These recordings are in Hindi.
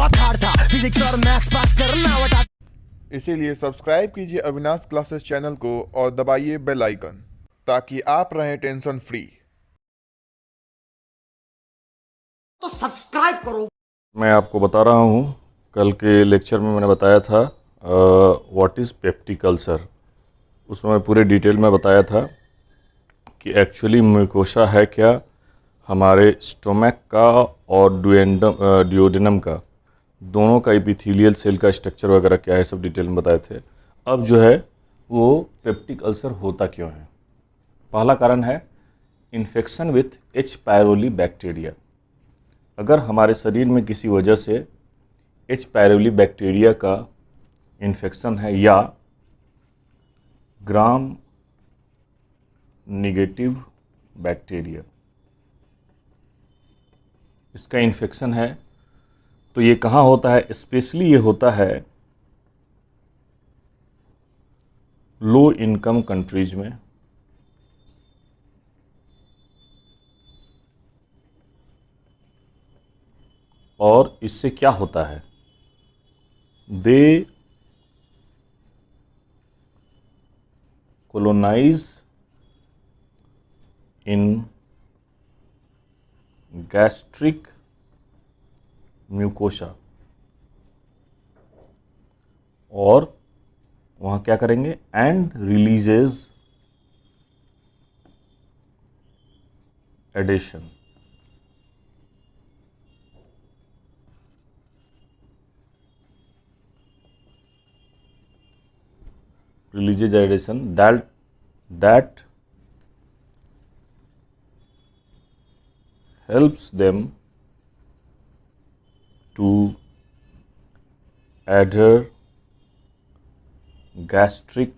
बहुत हार्ड था, फिजिक्स और मैथ्स पास करना वटा। इसीलिए सब्सक्राइब कीजिए अविनाश क्लासेस चैनल को और दबाइए बेल आइकन ताकि आप रहें टेंशन फ्री। तो सब्सक्राइब करो। मैं आपको बता रहा हूँ, कल के लेक्चर में मैंने बताया था व्हाट इज़ पेप्टिक अल्सर। उसमें मैं पूरे डिटेल में बताया था कि एक्चुअली म्यूकोसा है क्या, हमारे स्टोमक का और डिओडेनम का दोनों का एपिथेलियल सेल का स्ट्रक्चर वगैरह क्या है, सब डिटेल में बताए थे। अब जो है वो पेप्टिक अल्सर होता क्यों है। पहला कारण है इन्फेक्शन विथ एच पायरोली बैक्टीरिया। अगर हमारे शरीर में किसी वजह से एच पायरोली बैक्टीरिया का इन्फेक्शन है या ग्राम निगेटिव बैक्टीरिया इसका इन्फेक्शन है, तो ये कहाँ होता है? स्पेशली ये होता है लो इनकम कंट्रीज में, और इससे क्या होता है, दे colonize in gastric mucosa और वहाँ क्या करेंगे, and releases adhesion. Releases adhesion that helps them to adhere gastric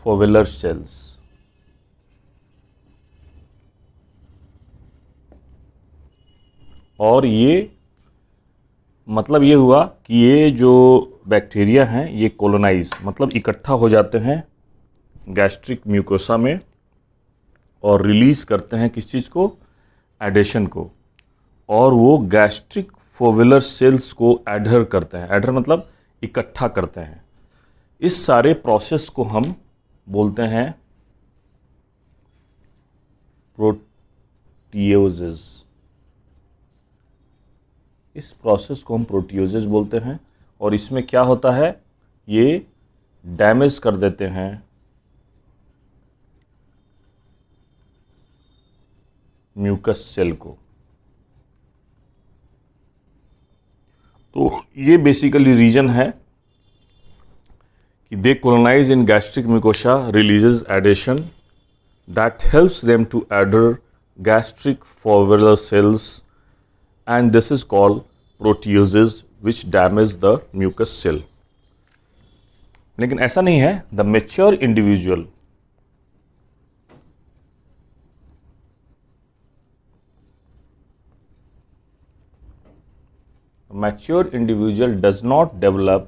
foveolar cells। और ये मतलब ये हुआ कि ये जो बैक्टीरिया हैं ये कोलोनाइज मतलब इकट्ठा हो जाते हैं गैस्ट्रिक म्यूकोसा में और रिलीज करते हैं किस चीज़ को, एडेशन को, और वो गैस्ट्रिक फोवेलर सेल्स को एडहर करते हैं। एडहर मतलब इकट्ठा करते हैं। इस सारे प्रोसेस को हम बोलते हैं प्रोटियोजेस। इस प्रोसेस को हम प्रोटियोजेस बोलते हैं। और इसमें क्या होता है, ये डैमेज कर देते हैं म्यूकस सेल को। तो ये बेसिकली रीजन है कि they colonise in gastric mucosa, releases adhesion that helps them to adhere gastric foveolar cells, and this is called proteases which damage the mucus cell। लेकिन ऐसा नहीं है, the mature individual does not develop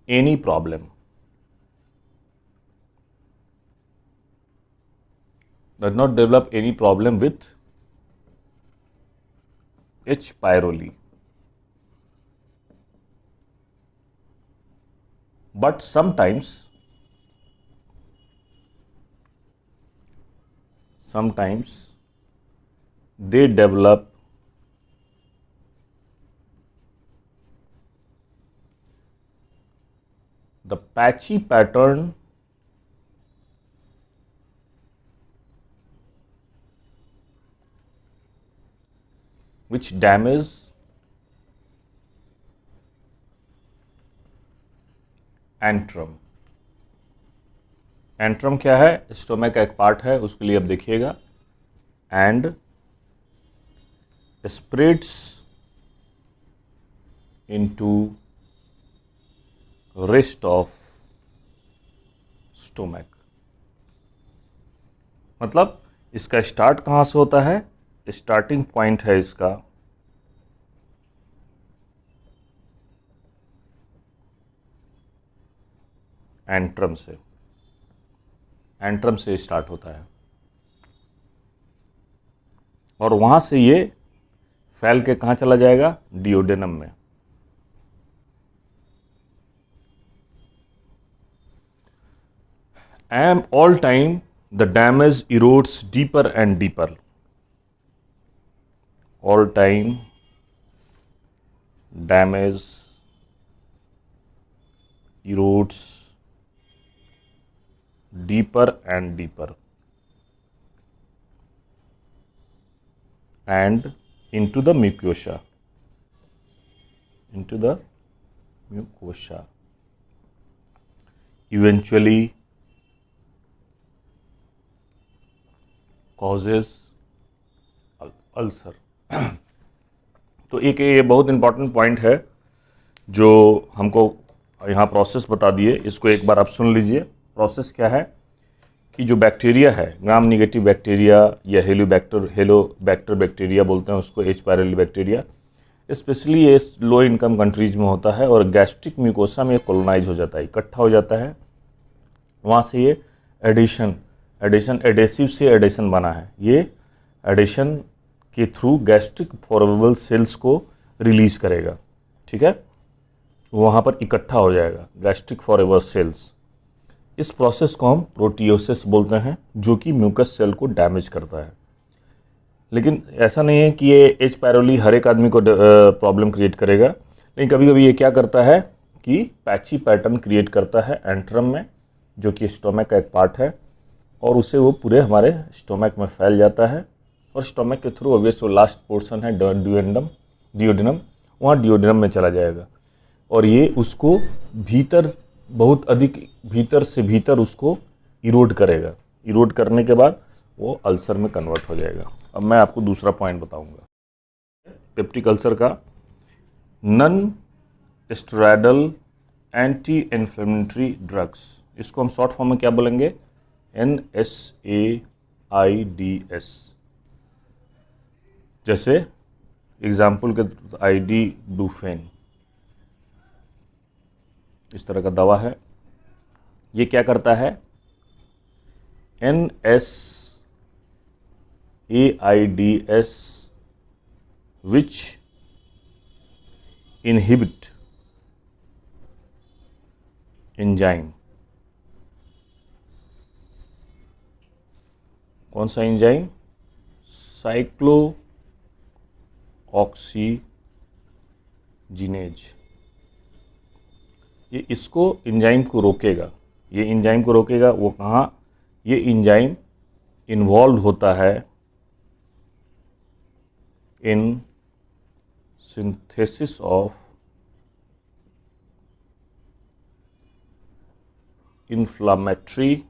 any problem, with H. pylori, but sometimes they develop the patchy pattern which damage antrum. Antrum क्या है? स्टोमक का एक पार्ट है, उसके लिए अब देखिएगा। And spreads into rest of stomach. मतलब इसका स्टार्ट कहाँ से होता है? स्टार्टिंग पॉइंट है इसका एंट्रम से, एंट्रम से स्टार्ट होता है और वहाँ से ये फैल के कहाँ चला जाएगा, डिओडेनम में। And all time the damage erodes deeper and deeper. All time damage erodes deeper and deeper and into the mucosa. Into the mucosa. Eventually causes ulcer. तो एक ये बहुत इंपॉर्टेंट पॉइंट है जो हमको यहाँ प्रोसेस बता दिए, इसको एक बार आप सुन लीजिए। प्रोसेस क्या है कि जो बैक्टीरिया है, ग्राम निगेटिव बैक्टीरिया या हेलोबैक्टर बैक्टीरिया बोलते हैं उसको, एच पायरोली बैक्टीरिया, स्पेशली ये लो इनकम कंट्रीज में होता है और गैस्ट्रिक म्यूकोसा में कॉलोनाइज हो जाता है, इकट्ठा हो जाता है। वहाँ से ये एडेसिव से एडेशन बना है, ये एडेशन के थ्रू गैस्ट्रिक फॉरवेबल सेल्स को रिलीज करेगा, ठीक है, वहाँ पर इकट्ठा हो जाएगा गैस्ट्रिक फॉरवेबल सेल्स। इस प्रोसेस को हम प्रोटियोसिस बोलते हैं, जो कि म्यूकस सेल को डैमेज करता है। लेकिन ऐसा नहीं है कि ये एच पायरोली हर एक आदमी को प्रॉब्लम क्रिएट करेगा, लेकिन कभी कभी ये क्या करता है कि पैची पैटर्न क्रिएट करता है एंट्रम में, जो कि स्टोमक का एक पार्ट है, और उससे वो पूरे हमारे स्टोमक में फैल जाता है और स्टोमक के थ्रू ऑब्वियस वो लास्ट पोर्शन है डिओडेनम, वहाँ डिओडेनम में चला जाएगा और ये उसको भीतर बहुत अधिक भीतर से भीतर उसको इरोड करेगा। इरोड करने के बाद वो अल्सर में कन्वर्ट हो जाएगा। अब मैं आपको दूसरा पॉइंट बताऊंगा पेप्टिक अल्सर का। Non steroidal anti inflammatory drugs, इसको हम शॉर्ट फॉर्म में क्या बोलेंगे, NSAIDs। जैसे एग्जाम्पल के आइडिडूफेन, इस तरह का दवा है। ये क्या करता है, NSAIDs which inhibit एंजाइम। कौन सा एंजाइम, साइक्लोऑक्सीजिनेज। ये इसको एंजाइम को रोकेगा, ये एंजाइम को रोकेगा। वो कहाँ, ये एंजाइम इन्वॉल्व होता है in synthesis of inflammatory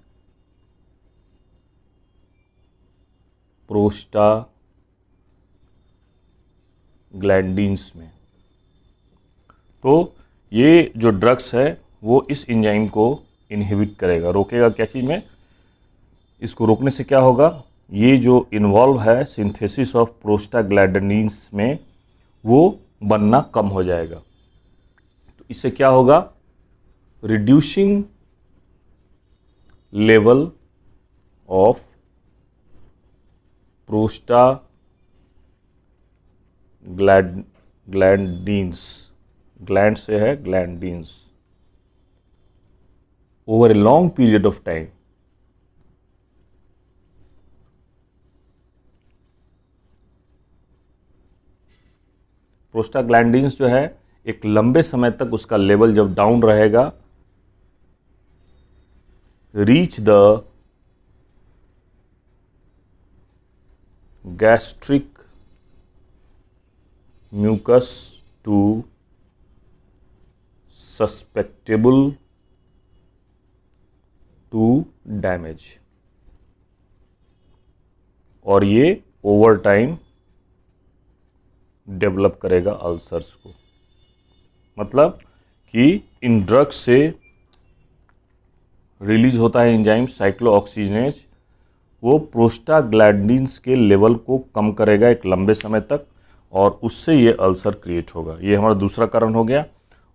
prostaglandins में। तो ये जो ड्रग्स है वो इस एंजाइम को इनहिबिट करेगा, रोकेगा। क्या चीज़ में, इसको रोकने से क्या होगा, ये जो इन्वॉल्व है सिंथेसिस ऑफ प्रोस्टाग्लैंडिन्स में, वो बनना कम हो जाएगा। तो इससे क्या होगा, reducing level of prostaglandins, gland से है glandins, over a long period of time. Prostaglandins जो है एक लंबे समय तक उसका लेवल जब डाउन रहेगा, reach the gastric mucus to susceptible to damage, और ये ओवर टाइम डेवलप करेगा अल्सर्स को। मतलब कि इन ड्रग्स से रिलीज होता है एंजाइम साइक्लोऑक्सीजिनेज, वो प्रोस्टाग्लैंडिन्स के लेवल को कम करेगा एक लंबे समय तक, और उससे ये अल्सर क्रिएट होगा। ये हमारा दूसरा कारण हो गया।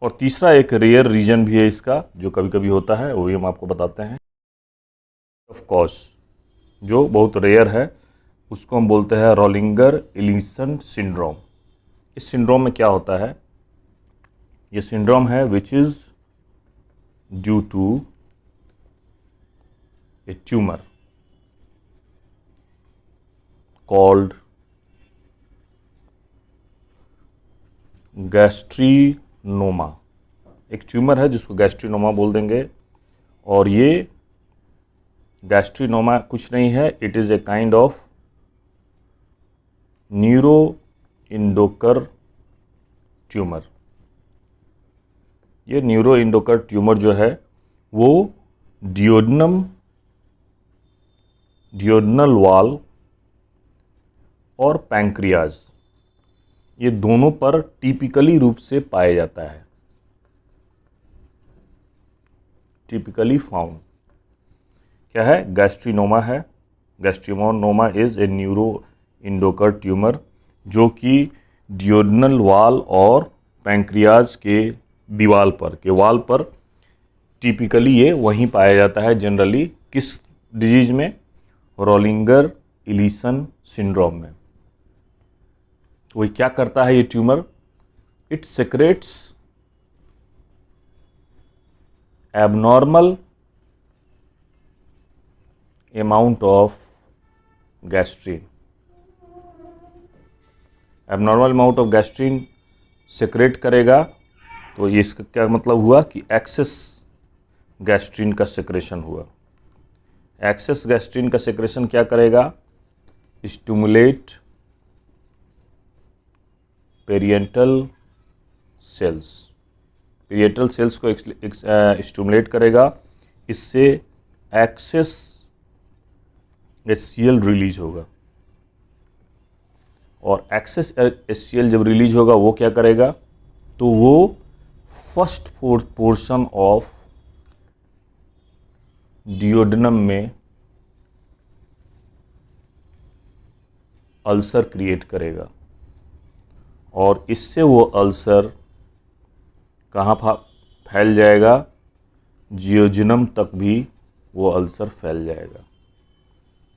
और तीसरा एक रेयर रीजन भी है इसका, जो कभी कभी होता है, वो भी हम आपको बताते हैं। ऑफ कॉज जो बहुत रेयर है, उसको हम बोलते हैं रोलिंगर इलिसन सिंड्रोम। इस सिंड्रोम में क्या होता है, ये सिंड्रोम है which is due to a tumour called gastrinoma. एक ट्यूमर है जिसको गैस्ट्रीनोमा बोल देंगे, और ये गैस्ट्रीनोमा कुछ नहीं है, it is a kind of neuro endocrine tumour. ये न्यूरो इंडोकर ट्यूमर जो है वो डियोडनल वॉल और पैंक्रियाज, ये दोनों पर टिपिकली रूप से पाया जाता है, टिपिकली फाउंड। क्या है, गैस्ट्रीनोमा है। गैस्ट्रीनोमा is a neuro endocrine tumour जो कि डियोडनल वॉल और पैंक्रियाज के दीवार पर के वाल पर टिपिकली ये वहीं पाया जाता है जनरली। किस डिजीज में, रोलिंगर इलिसन सिंड्रोम में। वही क्या करता है ये tumour, it secretes abnormal amount of gastrin. Abnormal amount of gastrin secrete करेगा, तो ये इसका क्या मतलब हुआ कि एक्सेस गैस्ट्रीन का सेक्रेशन हुआ। एक्सेस गैस्ट्रीन का सेक्रेशन क्या करेगा, stimulate parietal cells. Parietal cells को स्टिमुलेट करेगा, इससे एक्सेस HCl रिलीज होगा, और एक्सेस HCl जब रिलीज होगा वो क्या करेगा, तो वो फर्स्ट पोर्शन ऑफ डियोडनम में अल्सर क्रिएट करेगा, और इससे वो अल्सर कहाँ फैल जाएगा, जियोजिनम तक भी वो अल्सर फैल जाएगा।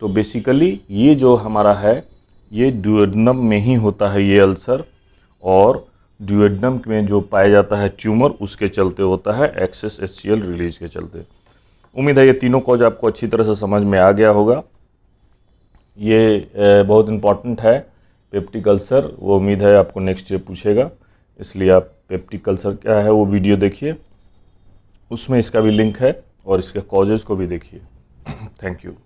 तो बेसिकली ये जो हमारा है ये ड्यूओडेनम में ही होता है ये अल्सर, और ड्यूओडेनम में जो पाया जाता है ट्यूमर उसके चलते होता है, एक्सेस HCl रिलीज के चलते। उम्मीद है ये तीनों कॉज आपको अच्छी तरह से समझ में आ गया होगा। ये बहुत इम्पॉर्टेंट है पेप्टिक अल्सर, वो उम्मीद है आपको नेक्स्ट ईयर पूछेगा, इसलिए आप पेप्टिक अल्सर क्या है वो वीडियो देखिए, उसमें इसका भी लिंक है, और इसके कॉजेज़ को भी देखिए। Thank you.